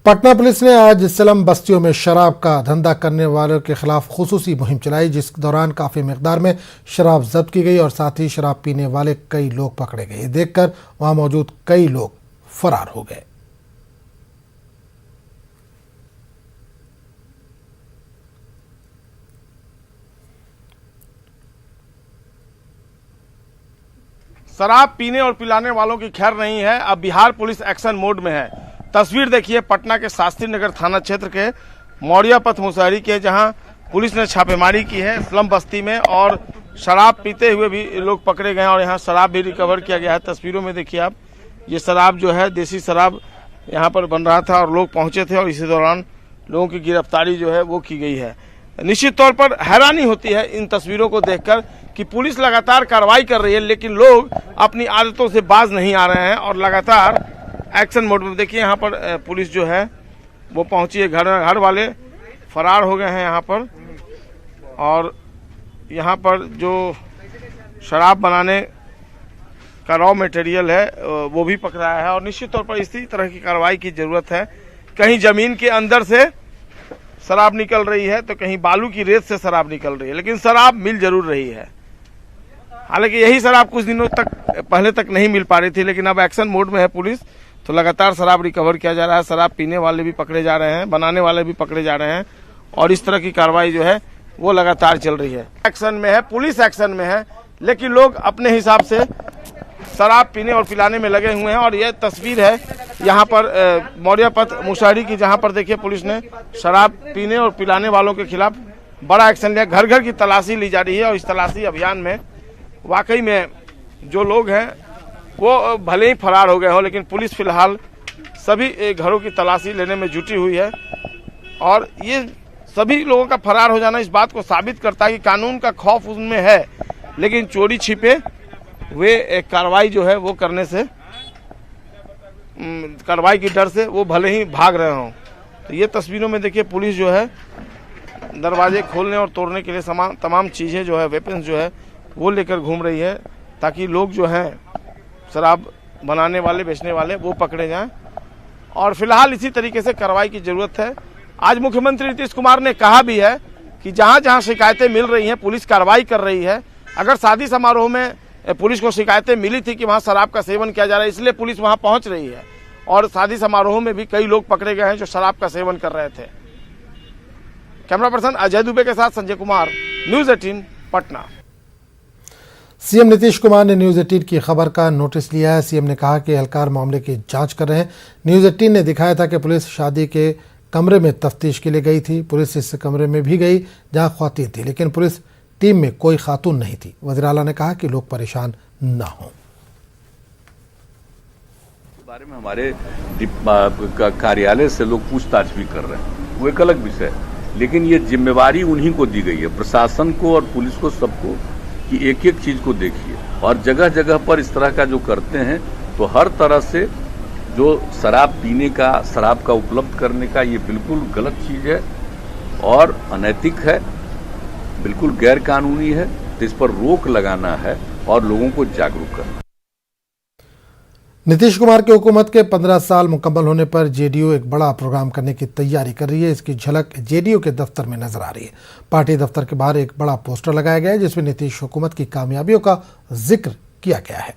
Patna police ने आज slum बस्तियों में शराब का धंधा करने वालों के खिलाफ खुसूसी मुहिम चलाई, जिस दौरान काफी मिकदार में शराब जब्त की गई और साथ ही शराब पीने वाले कई लोग पकड़े गए। देखकर वहां मौजूद कई लोग फरार हो गए। शराब पीने और पिलाने वालों की खैर नहीं है। अब बिहार पुलिस एक्शन मोड में है। तस्वीर देखिए पटना के शास्त्री नगर थाना क्षेत्र के मौर्या पथ मुशहरी के, जहां पुलिस ने छापेमारी की है स्लम बस्ती में और शराब पीते हुए भी लोग पकड़े गए और यहां शराब भी रिकवर किया गया है। तस्वीरों में देखिए आप, ये शराब जो है देसी शराब यहां पर बन रहा था और लोग पहुंचे थे और इसी दौरान लोगों की गिरफ्तारी जो है वो की गई है। निश्चित तौर पर हैरानी होती है इन तस्वीरों को देखकर कि पुलिस लगातार कार्रवाई कर रही है, लेकिन लोग अपनी आदतों से बाज नहीं आ रहे हैं और लगातार एक्शन मोड में। देखिए यहाँ पर पुलिस जो है वो पहुंची है, घर वाले फरार हो गए हैं यहाँ पर, और यहाँ पर जो शराब बनाने का रॉ मटेरियल है वो भी पकड़ा है। और निश्चित तौर पर इसी तरह की कार्रवाई की जरूरत है। कहीं जमीन के अंदर से शराब निकल रही है तो कहीं बालू की रेत से शराब निकल रही है, लेकिन शराब मिल जरूर रही है। हालांकि यही शराब कुछ दिनों तक पहले तक नहीं मिल पा रही थी, लेकिन अब एक्शन मोड में है पुलिस, तो लगातार शराब रिकवर किया जा रहा है। शराब पीने वाले भी पकड़े जा रहे हैं, बनाने वाले भी पकड़े जा रहे हैं और इस तरह की कार्रवाई जो है वो लगातार चल रही है। एक्शन में है, पुलिस एक्शन में है, लेकिन लोग अपने हिसाब से शराब पीने और पिलाने में लगे हुए हैं। और यह तस्वीर है यहाँ पर मौर्या पथ मुशहरी की, जहाँ पर देखिए पुलिस ने शराब पीने और पिलाने वालों के खिलाफ बड़ा एक्शन लिया। घर घर की तलाशी ली जा रही है और इस तलाशी अभियान में वाकई में जो लोग हैं वो भले ही फरार हो गए हो, लेकिन पुलिस फिलहाल सभी घरों की तलाशी लेने में जुटी हुई है। और ये सभी लोगों का फरार हो जाना इस बात को साबित करता है कि कानून का खौफ उनमें है, लेकिन चोरी छिपे वे एक कार्रवाई जो है वो करने से, कार्रवाई की डर से वो भले ही भाग रहे हों। तो ये तस्वीरों में देखिए पुलिस जो है दरवाजे खोलने और तोड़ने के लिए तमाम चीज़ें जो है, वेपन्स जो है वो लेकर घूम रही है, ताकि लोग जो हैं शराब बनाने वाले बेचने वाले वो पकड़े जाएं। और फिलहाल इसी तरीके से कार्रवाई की जरूरत है। आज मुख्यमंत्री नीतीश कुमार ने कहा भी है कि जहां जहां शिकायतें मिल रही हैं पुलिस कार्रवाई कर रही है। अगर शादी समारोह में पुलिस को शिकायतें मिली थी कि वहां शराब का सेवन किया जा रहा है, इसलिए पुलिस वहां पहुंच रही है और शादी समारोह में भी कई लोग पकड़े गए हैं जो शराब का सेवन कर रहे थे। कैमरा पर्सन अजय दुबे के साथ संजय कुमार, न्यूज़ 18 पटना। सीएम नीतीश कुमार ने न्यूज़ 18 की खबर का नोटिस लिया है। सीएम ने कहा कि एहलकार मामले की जांच कर रहे हैं। न्यूज़ 18 ने दिखाया था कि पुलिस शादी के कमरे में तफ्तीश के लिए गई थी। पुलिस इस कमरे में भी गई जहां ख्वातीन थी, लेकिन पुलिस टीम में कोई खातून नहीं थी। वज़ीर आला ने कहा कि लोग परेशान न हों। बारे में हमारे कार्यालय से लोग पूछताछ भी कर रहे हैं, वो एक अलग विषय है, लेकिन ये जिम्मेवारी उन्हीं को दी गई है, प्रशासन को और पुलिस को, सबको, कि एक एक चीज को देखिए। और जगह जगह पर इस तरह का जो करते हैं तो हर तरह से जो शराब पीने का, शराब का उपलब्ध करने का, ये बिल्कुल गलत चीज है और अनैतिक है, बिल्कुल गैर कानूनी है। तो इस पर रोक लगाना है और लोगों को जागरूक करना। नीतीश कुमार की हुकूमत के 15 साल मुकम्मल होने पर जेडीयू एक बड़ा प्रोग्राम करने की तैयारी कर रही है। इसकी झलक जेडीयू के दफ्तर में नजर आ रही है। पार्टी दफ्तर के बाहर एक बड़ा पोस्टर लगाया गया है जिसमें नीतीश हुकूमत की कामयाबियों का जिक्र किया गया है।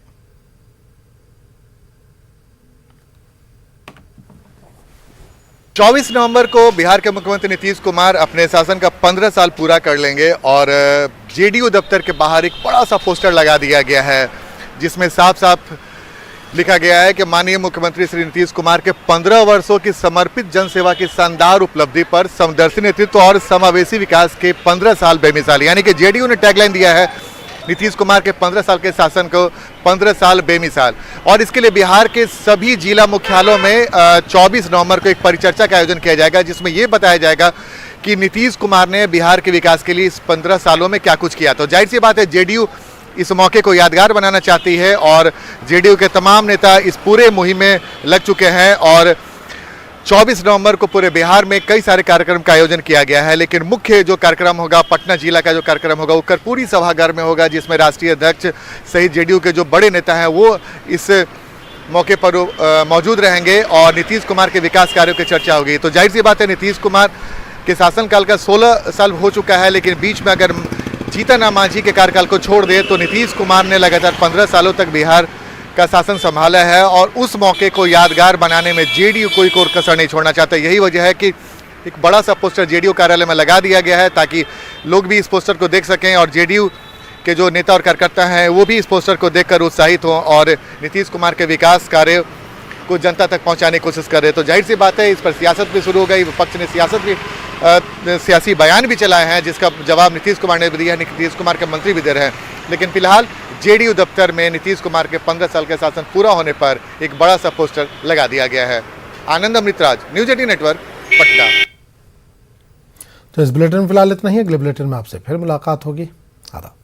चौबीस नवंबर को बिहार के मुख्यमंत्री नीतीश कुमार अपने शासन का 15 साल पूरा कर लेंगे और जेडीयू दफ्तर के बाहर एक बड़ा सा पोस्टर लगा दिया गया है जिसमें साफ साफ लिखा गया है कि माननीय मुख्यमंत्री श्री नीतीश कुमार के 15 वर्षों की समर्पित जनसेवा की शानदार उपलब्धि पर समदर्शी नेतृत्व और समावेशी विकास के 15 साल बेमिसाल। यानी कि जेडीयू ने टैगलाइन दिया है नीतीश कुमार के 15 साल के शासन को 15 साल बेमिसाल। और इसके लिए बिहार के सभी जिला मुख्यालयों में 24 नवंबर को एक परिचर्चा का आयोजन किया जाएगा जिसमें यह बताया जाएगा कि नीतीश कुमार ने बिहार के विकास के लिए इस 15 सालों में क्या कुछ किया। तो जाहिर सी बात है जेडीयू इस मौके को यादगार बनाना चाहती है और जेडीयू के तमाम नेता इस पूरे मुहिम में लग चुके हैं और 24 नवंबर को पूरे बिहार में कई सारे कार्यक्रम का आयोजन किया गया है। लेकिन मुख्य जो कार्यक्रम होगा, पटना जिला का जो कार्यक्रम होगा वो कर्पूरी सभागार में होगा जिसमें राष्ट्रीय अध्यक्ष सहित जेडीयू के जो बड़े नेता हैं वो इस मौके पर मौजूद रहेंगे और नीतीश कुमार के विकास कार्यों की चर्चा होगी। तो जाहिर सी बात है, नीतीश कुमार के शासनकाल का 16 साल हो चुका है, लेकिन बीच में अगर जीतन राम मांझी के कार्यकाल को छोड़ दे तो नीतीश कुमार ने लगातार 15 सालों तक बिहार का शासन संभाला है और उस मौके को यादगार बनाने में जेडीयू कोई कसर नहीं छोड़ना चाहता। यही वजह है कि एक बड़ा सा पोस्टर जेडीयू कार्यालय में लगा दिया गया है ताकि लोग भी इस पोस्टर को देख सकें और जेडीयू के जो नेता और कार्यकर्ता हैं वो भी इस पोस्टर को देखकर उत्साहित हों और नीतीश कुमार के विकास कार्य को जनता तक पहुंचाने की कोशिश कर रहे हैं। तो जाहिर सी बात है, इस पर सियासत भी शुरू हो गई। विपक्ष ने सियासी बयान भी चलाए हैं जिसका जवाब नीतीश कुमार ने भी दिया है, नीतीश कुमार के मंत्री भी दे रहे हैं। लेकिन फिलहाल जेडीयू दफ्तर में नीतीश कुमार के 15 साल के शासन पूरा होने पर एक बड़ा सा पोस्टर लगा दिया गया है। आनंद अमृतराज, न्यूज 18 नेटवर्क, पटना। तो इस बुलेटिन में फिलहाल इतना ही। अगले बुलेटिन में आपसे फिर मुलाकात होगी। आदाब।